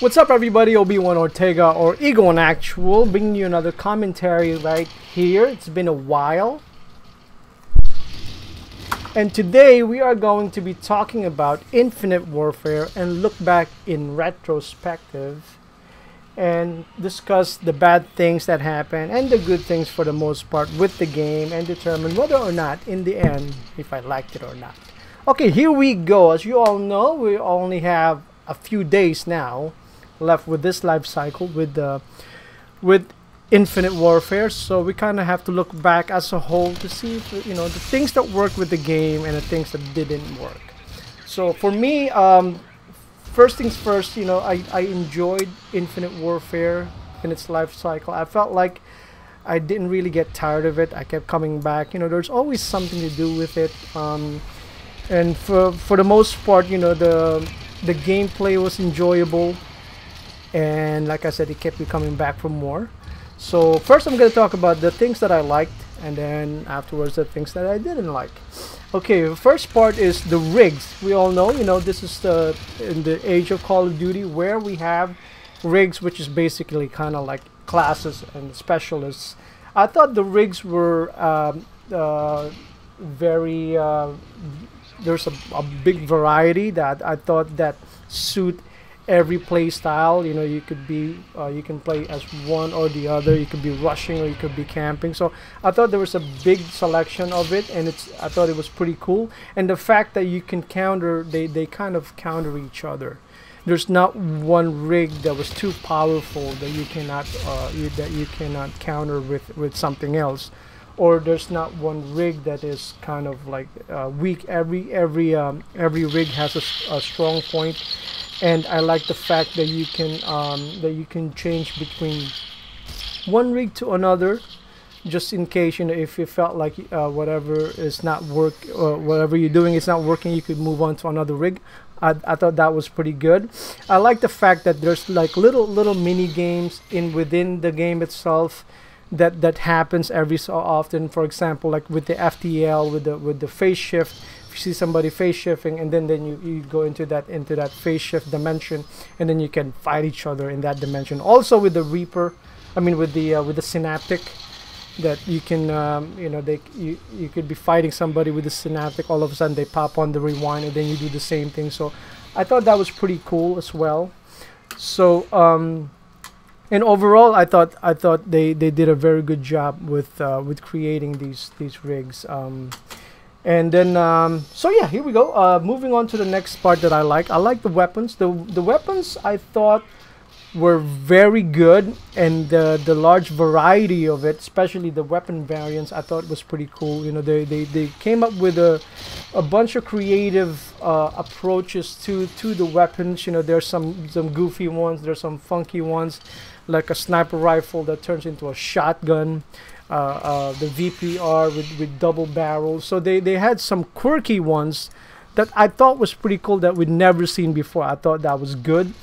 What's up, everybody? Obi-Wan Ortega, or Ego in Actual, bringing you another commentary right here. It's been a while. And today we are going to be talking about Infinite Warfare and look back in retrospective and discuss the bad things that happened and the good things for the most part with the game and determine whether or not in the end if I liked it or not. Okay, here we go. As you all know, we only have a few days now left with this life cycle with Infinite Warfare, so we kind of have to look back as a whole to see if, the things that worked with the game and the things that didn't work. So for me, first things first, I enjoyed Infinite Warfare in its life cycle. I felt like I didn't really get tired of it. I kept coming back. There's always something to do with it, and for the most part, the gameplay was enjoyable. And like I said, it kept me coming back for more. So first I'm going to talk about the things that I liked, and then afterwards the things that I didn't like. Okay, the first part is the rigs. We all know, this is in the age of Call of Duty where we have rigs, which is basically kind of like classes and specialists. I thought the rigs were there's a big variety that I thought that suit every play style. You could be you can play as one or the other. You could be rushing or you could be camping. So I thought there was a big selection of it, and I thought it was pretty cool. And the fact that you can counter, they kind of counter each other. There's not one rig that was too powerful that you cannot counter with something else, or there's not one rig that is kind of like weak. Every rig has a strong point. And I like the fact that you can change between one rig to another, just in case if you felt like whatever you're doing is not working, you could move on to another rig. I thought that was pretty good. I like the fact that there's like little mini games within the game itself that happens every so often. For example, like with the FTL, with the phase shift. You see somebody phase shifting, and then you go into that phase shift dimension, and then you can fight each other in that dimension. Also with the Reaper, with the synaptic, that you can you could be fighting somebody with the synaptic, all of a sudden they pop on the rewind, and then you do the same thing. So I thought that was pretty cool as well. So and overall I thought they did a very good job with creating these rigs. And then, so yeah, here we go. Moving on to the next part that I like. I like the weapons. The weapons I thought were very good, and the large variety of it, especially the weapon variants, I thought was pretty cool. They came up with a bunch of creative approaches to the weapons. There's some goofy ones. There's some funky ones, like a sniper rifle that turns into a shotgun. The VPR with double barrels. So they had some quirky ones that I thought was pretty cool that we'd never seen before. I thought that was good.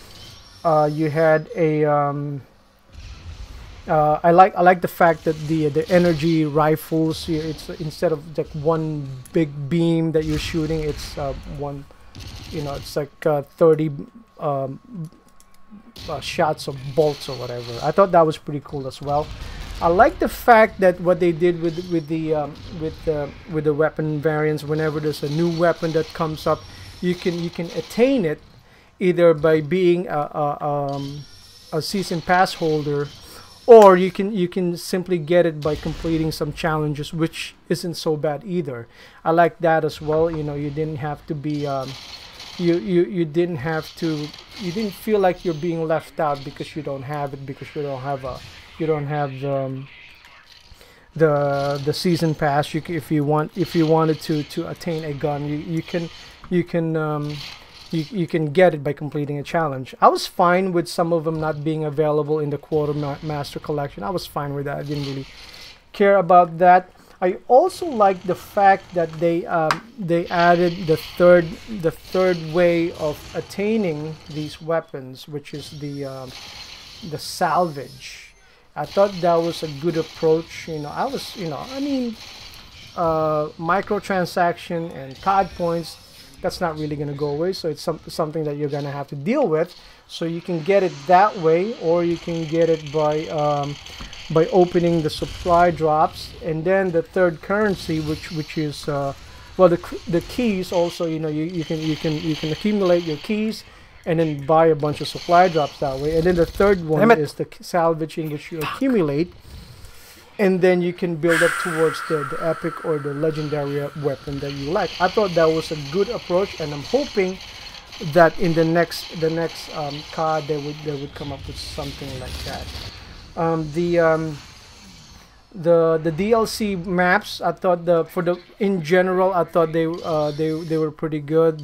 You had a I like the fact that the energy rifles, it's instead of like one big beam that you're shooting, it's one, it's like 30 shots of bolts or whatever. I thought that was pretty cool as well. I like the fact that what they did with the weapon variants. Whenever there's a new weapon that comes up, you can attain it either by being a season pass holder, or you can simply get it by completing some challenges, which isn't so bad either. I like that as well. You didn't have to be you didn't feel like you're being left out because you don't have it, because you don't have the season pass. If you wanted to attain a gun, you can get it by completing a challenge. I was fine with some of them not being available in the Quartermaster collection. I was fine with that. I didn't really care about that. I also like the fact that they added the third way of attaining these weapons, which is the salvage. I thought that was a good approach. Microtransaction and COD points, that's not really going to go away. So it's something that you're going to have to deal with. So you can get it that way, or you can get it by opening the supply drops. And then the third currency, which is well, the keys also. You know, you can accumulate your keys and then buy a bunch of supply drops that way. And then the third one is the salvage, in which you accumulate, and then you can build up towards the epic or the legendary weapon that you like. I thought that was a good approach, and I'm hoping that in the next card they would come up with something like that. The DLC maps, I thought in general I thought they were pretty good.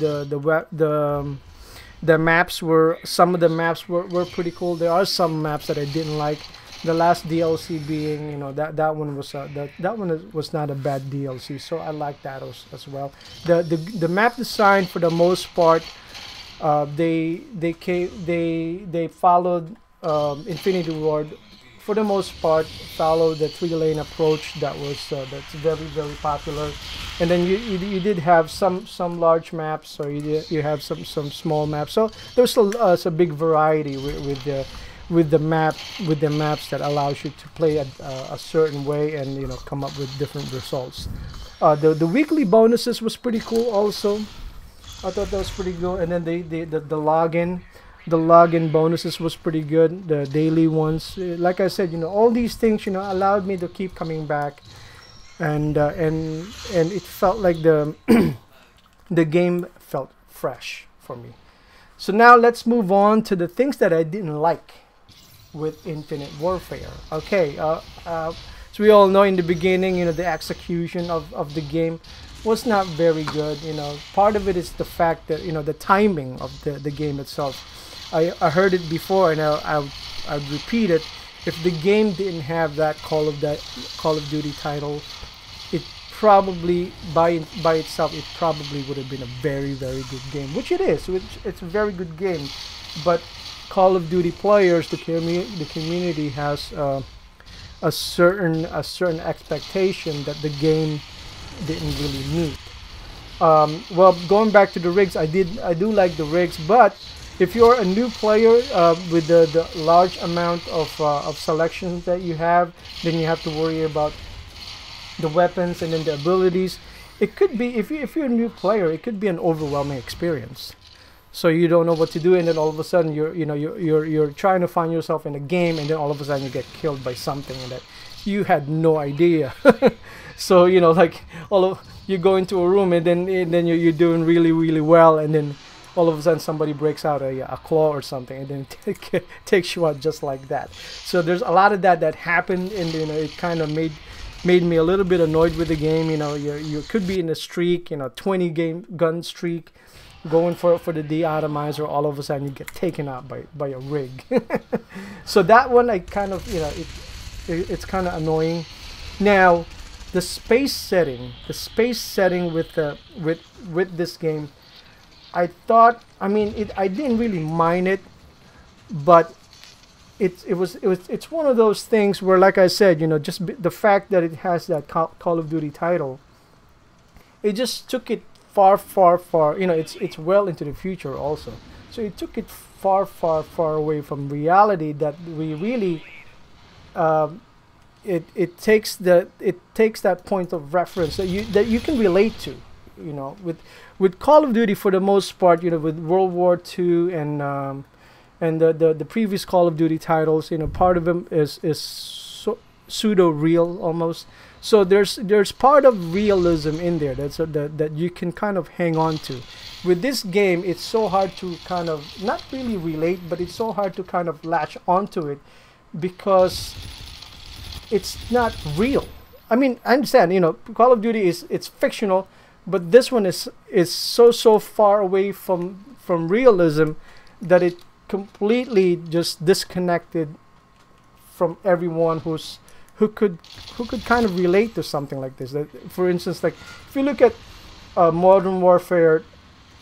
The maps were, some of the maps were pretty cool. There are some maps that I didn't like. The last DLC being, you know, that one was not a bad DLC, so I like that as well. The map design, for the most part, they followed Infinity Ward, for the most part, followed the 3-lane approach that's very popular. And then you did have some large maps, or you have some small maps. So there's a big variety with the maps that allows you to play a certain way, and, you know, come up with different results. The weekly bonuses was pretty cool also. I thought that was pretty good. And then the login bonuses was pretty good. The daily ones, like I said, you know, all these things, you know, allowed me to keep coming back, and it felt like the the game felt fresh for me. So now let's move on to the things that I didn't like with Infinite Warfare. Okay, so we all know in the beginning, you know, the execution of the game was not very good. You know, part of it is the fact that, you know, the timing of the game itself. I heard it before, and I'd repeat it. If the game didn't have that Call of Duty title, it probably by itself it probably would have been a very good game, which it is. It's a very good game, but Call of Duty players, the community has a certain expectation that the game didn't really meet. Well, going back to the rigs, I do like the rigs, but if you're a new player with the large amount of selections that you have, then you have to worry about the weapons and then the abilities. It could be, if you're a new player, it could be an overwhelming experience. So you don't know what to do, and then all of a sudden you're trying to find yourself in a game, and then all of a sudden you get killed by something that you had no idea. So, you know, like you go into a room, and then you're doing really well, and then all of a sudden somebody breaks out a claw or something, and then takes you out just like that. So there's a lot of that happened, and, you know, it kind of made me a little bit annoyed with the game. You know, you could be in a streak, you know, 20 game gun streak, going for the de-atomizer, all of a sudden you get taken out by a rig. So that one, I kind of, you know, it's kind of annoying. Now the space setting with this game, I thought, I mean, I didn't really mind it, but it's one of those things where, like I said, you know, just the fact that it has that Call of Duty title, it just took it far, you know, it's well into the future also. So it took it far away from reality, that we really it takes that point of reference that you can relate to, you know, with Call of Duty, for the most part, you know, with World War II and the previous Call of Duty titles, you know, part of them is pseudo real almost. So there's part of realism in there that you can kind of hang on to. With this game, it's so hard to kind of not really relate, but it's so hard to kind of latch onto it, because it's not real. I mean, I understand, you know, Call of Duty it's fictional, but this one is so far away from realism that it completely just disconnected from everyone who could kind of relate to something like this. That, for instance, like if you look at Modern Warfare,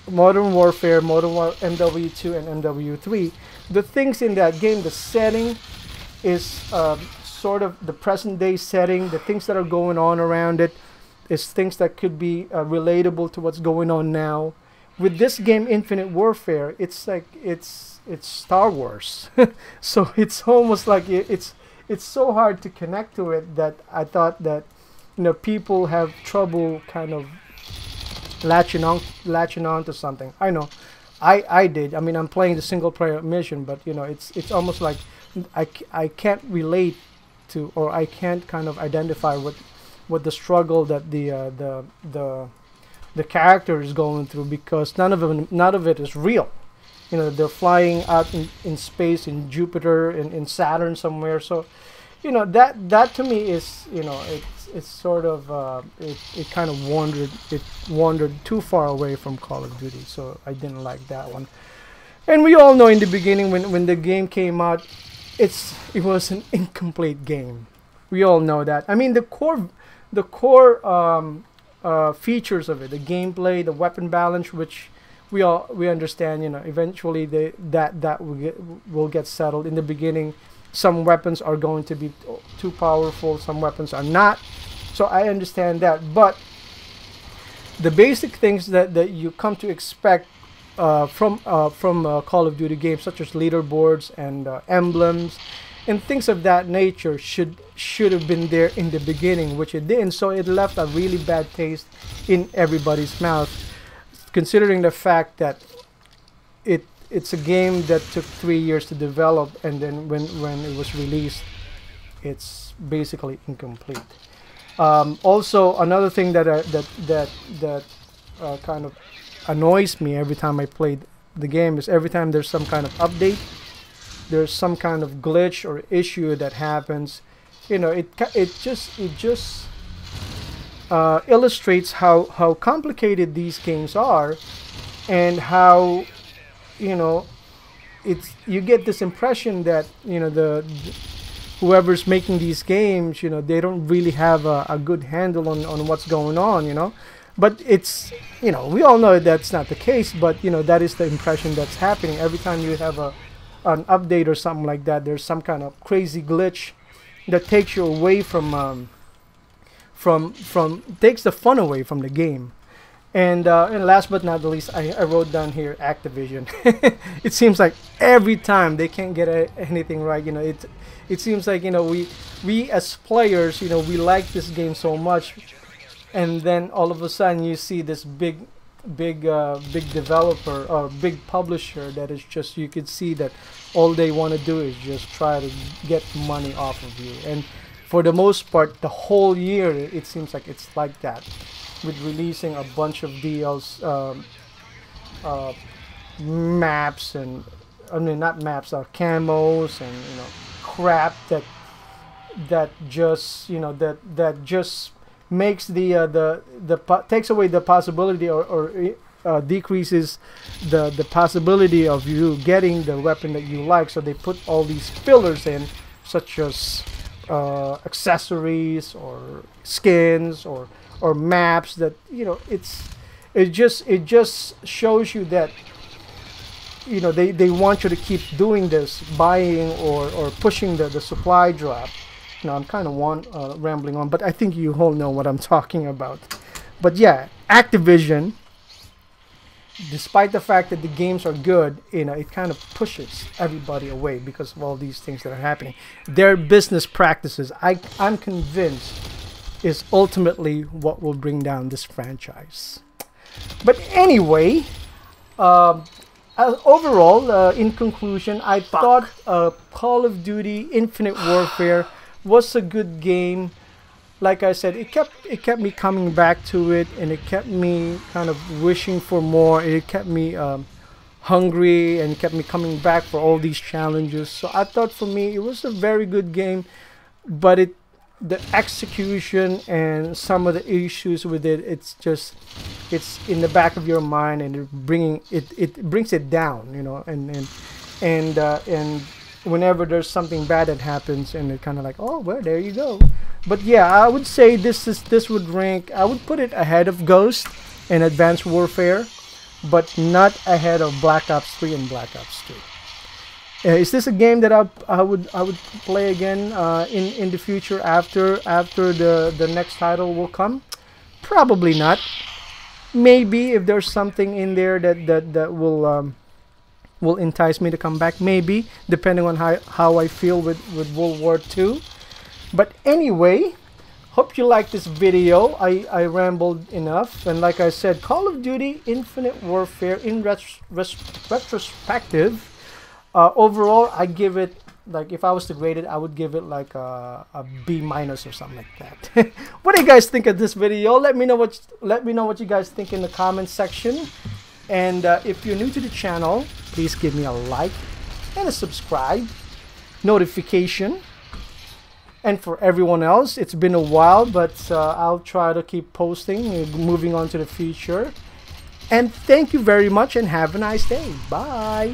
MW2 and MW3, the things in that game, the setting is sort of the present day setting. The things that are going on around it is things that could be relatable to what's going on now. with this game, Infinite Warfare, it's like it's Star Wars. So it's almost like it's so hard to connect to it that I thought that, you know, people have trouble kind of latching on to something. I know, I did. I mean, I'm playing the single player mission, but you know, it's almost like I can't relate to, or I can't kind of identify what the struggle that the character is going through, because none of it is real. You know, they're flying out in space, in Jupiter, in Saturn somewhere. So, you know, that to me is, you know, it's sort of it kind of wandered too far away from Call of Duty. So I didn't like that one. And we all know in the beginning when the game came out, it was an incomplete game. We all know that. I mean, the core features of it, the gameplay, the weapon balance, which we understand, you know, eventually that will get settled. In the beginning, some weapons are going to be too powerful, some weapons are not. So I understand that, but the basic things that you come to expect from Call of Duty games, such as leaderboards and emblems and things of that nature, should have been there in the beginning, which it didn't. So it left a really bad taste in everybody's mouth, considering the fact that it's a game that took 3 years to develop, and then when it was released, it's basically incomplete. Also, another thing that kind of annoys me every time I played the game is every time there's some kind of update, there's some kind of glitch or issue that happens. You know, it just illustrates how complicated these games are, and how, you know, you get this impression that, you know, whoever's making these games, you know, they don't really have a good handle on what's going on, you know. But it's, you know, we all know that's not the case, but, you know, that is the impression that's happening every time you have an update or something like that. There's some kind of crazy glitch that takes you away from takes the fun away from the game. And last but not the least, I wrote down here Activision. It seems like every time they can't get anything right. You know, it seems like, you know, we as players, you know, we like this game so much, and then all of a sudden you see this big developer or big publisher that is just, you could see that all they want to do is just try to get money off of you. And for the most part, the whole year, it seems like it's like that, with releasing a bunch of DLs, maps, and I mean, not maps, camos, and, you know, crap that just, you know, that just makes takes away the possibility, or decreases the possibility of you getting the weapon that you like. So they put all these fillers in, such as accessories or skins or maps, that, you know, it just shows you that, you know, they want you to keep doing this, buying or pushing the supply drop. Now, I'm kind of rambling on, but I think you all know what I'm talking about. But yeah, Activision, despite the fact that the games are good, you know, it kind of pushes everybody away because of all these things that are happening. Their business practices, I'm convinced, is ultimately what will bring down this franchise. But anyway, overall, in conclusion, I thought Call of Duty Infinite Warfare was a good game. Like I said, it kept me coming back to it, and it kept me kind of wishing for more. It kept me hungry, and kept me coming back for all these challenges. So I thought, for me, it was a very good game, but the execution and some of the issues with it's in the back of your mind, and it brings it down, you know, and whenever there's something bad that happens, and it kind of like, oh well, there you go. But yeah, I would say this would rank, I would put it ahead of Ghost and Advanced Warfare, but not ahead of Black Ops 3 and Black Ops 2. Is this a game that I would play again in the future after the next title will come? Probably not. maybe if there's something in there that will entice me to come back, maybe, depending on how I feel with World War II. But anyway, hope you like this video. I rambled enough, and like I said, Call of Duty Infinite Warfare in retrospective, overall I give it, like, if I was to grade it, I would give it like a B- or something like that. What do you guys think of this video? Let me know what you guys think in the comment section. And if you're new to the channel, please give me a like and a subscribe, notification. And for everyone else, it's been a while, but I'll try to keep posting, moving on to the future. And thank you very much, and have a nice day. Bye.